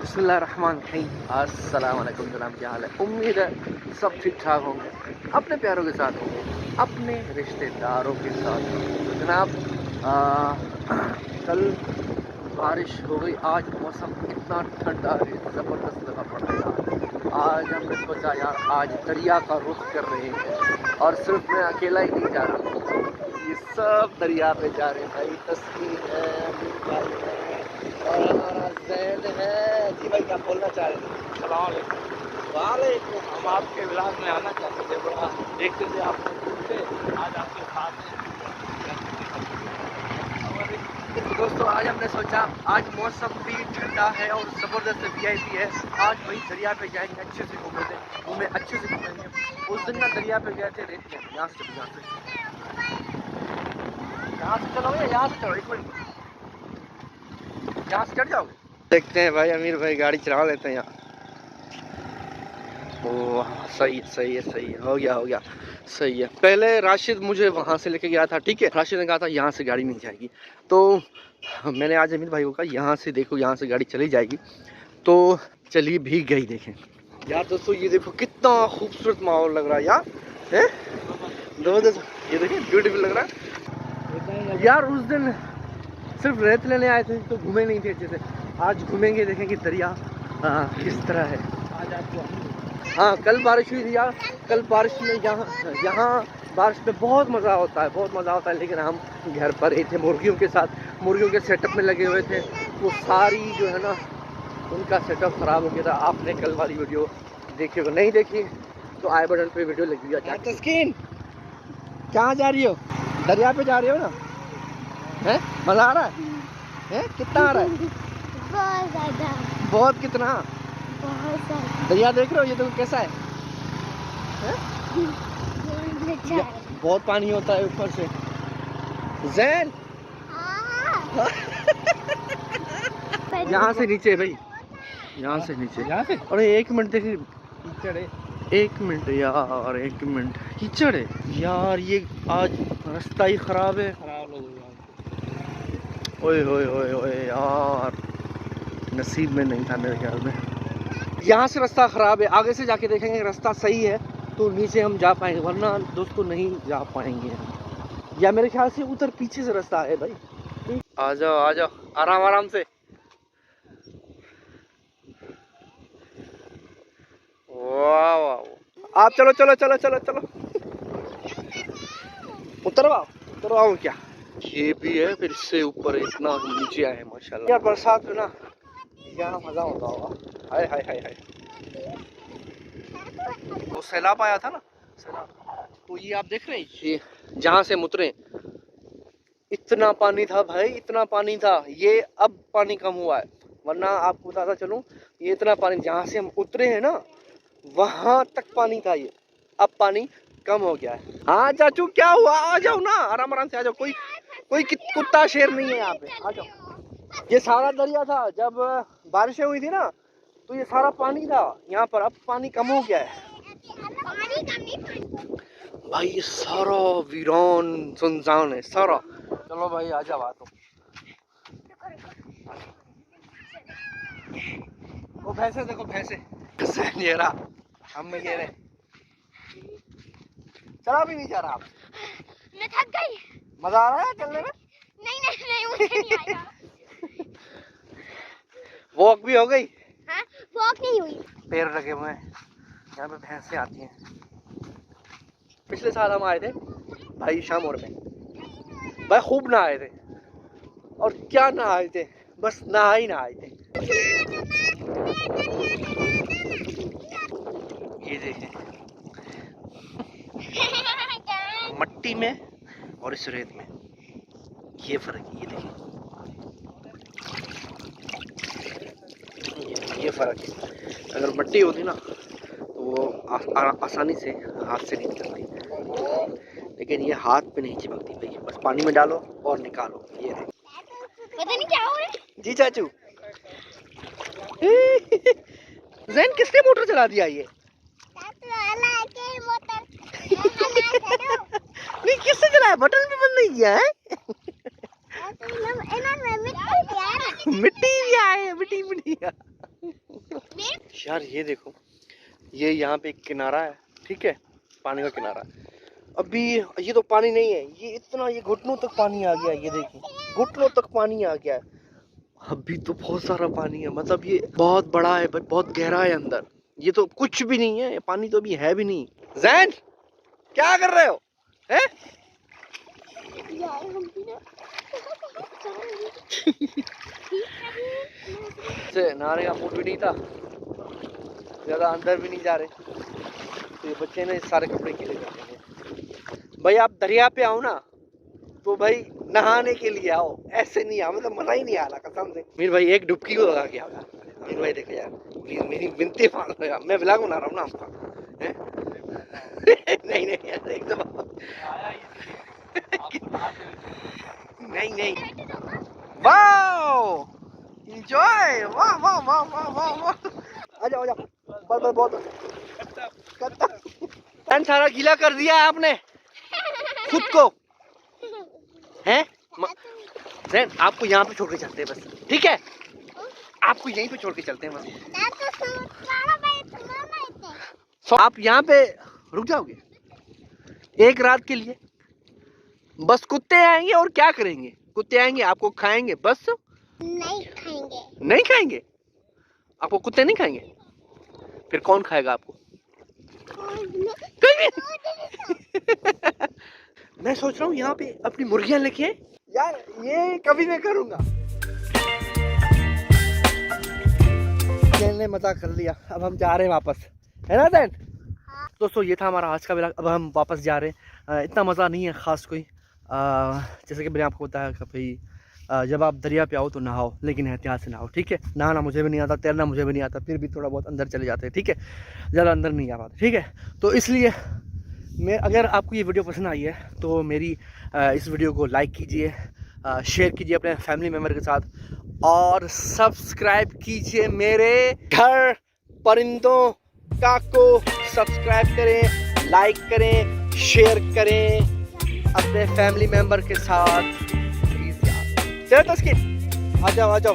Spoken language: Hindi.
बिस्मिल्लाहिर्रहमानिर्रहीम। अस्सलाम वालेकुम जनाब, क्या हाल है? उम्मीद है सब ठीक ठाक होंगे, अपने प्यारों के साथ होंगे, अपने रिश्तेदारों के साथ होंगे। तो जनाब कल बारिश हो गई, आज मौसम इतना ठंडा है, ज़बरदस्त लगा पड़ रहा है। आज हमने सोचा यार आज दरिया का रुख कर रहे हैं, और सिर्फ मैं अकेला ही नहीं जा रहा हूँ, ये सब दरिया पे जा रहे हैं भाई। तस्वीर है, अमीर भाई है और हमारा जैन है। जी भाई, क्या बोलना चाह रहे हैं? सलाम वालेकुम। हम आपके ब्लॉग में आना चाहते थे, बड़ा देखते थे आप से, आज आपके साथ हैं। दोस्तों आज हमने सोचा आज मौसम भी ठंडा है और ज़बरदस्त VIP है, आज वही दरिया पे जाएंगे, अच्छे से घूमेंगे, अच्छे से घूमेंगे। उस दिन ना दरिया पे गए थे, रेत में। यहाँ से चलोगे, यहाँ से चलो, एक मिनट, यहाँ से चढ़ जाओगे। देखते हैं भाई, अमीर भाई गाड़ी चला लेते हैं यहाँ। ओह सही है, हो गया सही है। पहले राशिद मुझे वहाँ से लेके गया था, ठीक है। राशिद ने कहा था यहाँ से गाड़ी नहीं जाएगी, तो मैंने आज अमीर भाई को कहा यहाँ से देखो, यहाँ से गाड़ी चली जाएगी, तो चली भी गई। देखें यार दोस्तों, ये देखो कितना खूबसूरत माहौल लग रहा है यार, है जबरदस्त। ये देखिए ब्यूटीफुल लग रहा है यार। उस दिन सिर्फ रेत लेने आए थे तो घूमे नहीं थे अच्छे से, आज घूमेंगे, देखेंगे दरिया किस तरह है। हाँ कल बारिश हुई थी यार, कल बारिश में यहाँ बारिश में बहुत मज़ा होता है, लेकिन हम घर पर ही थे मुर्गियों के साथ, मुर्गियों के सेटअप में लगे हुए थे, वो सारी जो है ना उनका सेटअप ख़राब हो गया था। आपने कल वाली वीडियो देखी हो, नहीं देखी तो आई बटन पे वीडियो लगी हुई है। तस्कीन कहाँ जा रही हो? दरिया पे जा रही हो ना? है मज़ा आ रहा है? कितना आ रहा है? बहुत ज़्यादा। बहुत कितना? बहुत ज़्यादा। दरिया देख रहे हो, ये तो कैसा है? बहुत पानी होता है ऊपर से। जैन यहाँ से नीचे भाई, यहाँ से नीचे। अरे एक मिनट देखिए, कीचड़ है। एक मिनट यार, एक मिनट, कीचड़ है यार, ये आज रास्ता ही खराब है। ओए यार, नसीब में नहीं था मेरे ख्याल में। यहाँ से रास्ता ख़राब है, आगे से जाके देखेंगे रास्ता सही है तो नीचे हम जा पाएंगे, वरना दोस्तों नहीं जा पाएंगे हम। या मेरे ख्याल से उधर पीछे से रास्ता है भाई। आ जाओ आराम से। वाह आप चलो उतरवाओ क्या? ये भी है, फिर इससे ऊपर इतना नीचे आए माशाल्लाह। यार बरसात में ना यहाँ मजा होता होगा। हाय वो सैलाब आया था ना, सैलाब, तो ये आप देख रहे हैं, ये जहाँ से हम उतरे इतना पानी था भाई, इतना पानी था। ये अब पानी कम हुआ है, वरना आपको बताता चलूं ये इतना पानी, जहाँ से हम उतरे हैं ना वहाँ तक पानी था, ये अब पानी कम हो गया है। हाँ चाचू क्या हुआ? आ जाओ ना, आराम से आ जाओ, कोई कुत्ता शेर नहीं है यहाँ पे, आ जाओ। ये सारा दरिया था, जब बारिशें हुई थी ना तो ये सारा पानी था यहाँ पर, अब पानी कम हो गया है भाई। ये सारा वीरान सुनसान है सारा। चलो भाई आ जाओ, तो वो भैंसे देखो, भैंसे ये रहा, हम ये रहे, चला भी नहीं जा रहा। आप मैं थक गई। मजा आ रहा है चलने में? नहीं मुझे नहीं आया। वॉक भी हो गई? हाँ, वॉक नहीं हुई। पैर लगे हुए हैं, यहाँ पे भैंसें आती हैं। पिछले साल हम आए थे भाई शाम और में भाई, खूब नहाए थे, और क्या नहाए थे, बस नहाए थे। ये देखें मट्टी में और इस रेत में ये फर्क है, ये देखें, ये फर्क है। अगर मट्टी होती ना तो वो आसानी से हाथ से नहीं निकलती, लेकिन ये हाथ पे नहीं चिपकती भाई, बस पानी में डालो और निकालो। ये पता नहीं क्या हो रहा है। जी चाचू जैन किसने मोटर चला दिया? ये नहीं, किससे चलाया? बटन भी बंद नहीं किया है। मिट्टी भी आए, मिट्टी यार ये देखो, ये यहाँ पे एक किनारा है, ठीक है, पानी का किनारा। अभी ये तो पानी नहीं है, ये इतना, ये घुटनों तक पानी आ गया, ये देखिए घुटनों तक पानी आ गया है। अभी तो बहुत सारा पानी है, मतलब ये बहुत बड़ा है, बट बहुत गहरा है अंदर। ये तो कुछ भी नहीं है, ये पानी तो अभी है भी नहीं। जैन क्या कर रहे हो हैं? से नहाने का मूड भी नहीं था, ज्यादा अंदर भी नहीं जा रहे, तो ये बच्चे ने सारे कपड़े गीले कर देंगे। भाई आप दरिया पे आओ ना, तो भाई नहाने के लिए आओ, ऐसे नहीं आओ, मतलब मजा ही नहीं आ रहा कसम से। मीर भाई एक डुबकी को लगा के आओ यार। मीर भाई देखो यार, प्लीज मेरी विनती मान लो यार, मैं व्लॉग बना रहा हूँ ना आपका। नहीं नहीं यार एकदम नहीं नहीं, वाओ एंजॉय, वाह वाह वाह वाह वाह वाह, आ जाओ आ जाओ, बहुत बहुत बहुत सारा गीला कर दिया है आपने खुद को, हैं? जैन आपको यहाँ पे छोड़ के चलते हैं बस, ठीक है, आपको यहीं पे छोड़ के चलते हैं बस। तो आप यहाँ पे रुक जाओगे एक रात के लिए? बस कुत्ते आएंगे और क्या करेंगे? कुत्ते आएंगे आपको खाएंगे बस? नहीं खाएंगे। नहीं खाएंगे आपको? कुत्ते नहीं खाएंगे? फिर कौन खाएगा आपको? मैं सोच रहा हूँ यहाँ पे अपनी मुर्गियां लेके यार, ये कभी मैं करूँगा। ने मजा कर लिया, अब हम जा रहे हैं वापस, है ना दैन? दोस्तों ये था हमारा आज का व्लॉग, अब हम वापस जा रहे हैं। इतना मज़ा नहीं है ख़ास कोई, जैसे कि मैंने आपको बताया कि भाई जब आप दरिया पे आओ तो नहाओ, लेकिन एहतियात से नहाओ, ठीक है। नहाना मुझे भी नहीं आता, तैरना मुझे भी नहीं आता, फिर भी थोड़ा बहुत अंदर चले जाते हैं, ठीक है, ज़्यादा अंदर नहीं आ पाते, ठीक है। तो इसलिए मैं, अगर आपको ये वीडियो पसंद आई है तो मेरी इस वीडियो को लाइक कीजिए, शेयर कीजिए अपने फैमिली मेम्बर के साथ, और सब्सक्राइब कीजिए मेरे घर परिंदों का को सब्सक्राइब करें, लाइक करें, शेयर करें अपने फैमिली मेम्बर के साथ प्लीज यार। चलो तस्कीन आ जाओ आ जाओ।